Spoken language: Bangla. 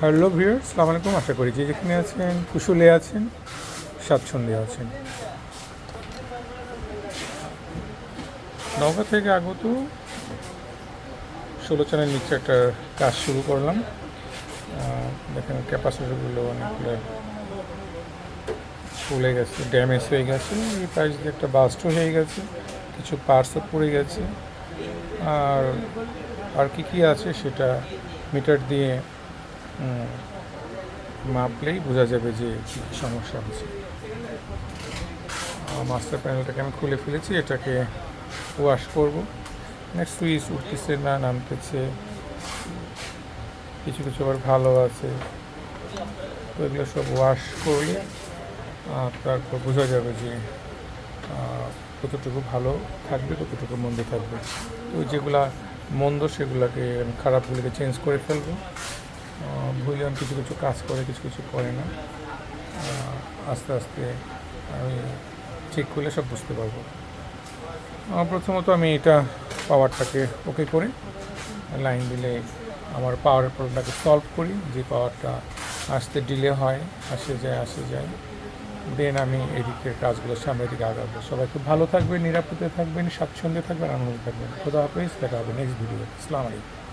হ্যালো ভিউয়ার্স, আসসালামু আলাইকুম। আশা করি যে যেখানে আছেন কুশলে আছেন, স্বাচ্ছন্দ্যে আছেন। নওগাঁ থেকে আগত 16 চালের নিচে একটা কাজ শুরু করলাম। দেখেন ক্যাপাসিটিগুলো অনেকগুলো ফুলে গেছে, ড্যামেজ হয়ে গেছে। এই পাশ দিয়ে একটা বাস্টও হয়ে গেছে, কিছু পার্টসও পড়ে গেছে। আর আর কি আছে সেটা মিটার দিয়ে মাপলেই বোঝা যাবে যে কী কী সমস্যা হচ্ছে। মাস্টার প্যানেলটাকে আমি খুলে ফেলেছি, এটাকে ওয়াশ করব। সুইচ উঠতেছে না, নামতেছে, কিছু কিছু আবার ভালো আছে। তো এগুলো সব ওয়াশ করলে তারপর বোঝা যাবে যে কতটুকু ভালো থাকবে, কতটুকু মন্দ থাকবে। তো যেগুলা মন্দ সেগুলোকে খারাপগুলোকে চেঞ্জ করে ফেলবো। ভুলিয়ন কিছু কিছু কাজ করে, কিছু কিছু করে না। আস্তে আস্তে আমি চেক করলে সব বুঝতে পারবো। প্রথমত আমি এটা পাওয়ারটাকে ওকে করে লাইন দিলে আমার পাওয়ারের প্রবলেমটাকে সলভ করি। যে পাওয়ারটা আসতে ডিলে হয়, আসে যায়, দেন আমি এদিকের কাজগুলো সামনের দিকে আগাবো। সবাই খুব ভালো থাকবেন, নিরাপদে থাকবেন, স্বাচ্ছন্দ্যে থাকবেন, আনন্দে থাকবেন। খোদা হাফেজ, দেখা হবে নেক্সট ভিডিও। আসসালামু আলাইকুম।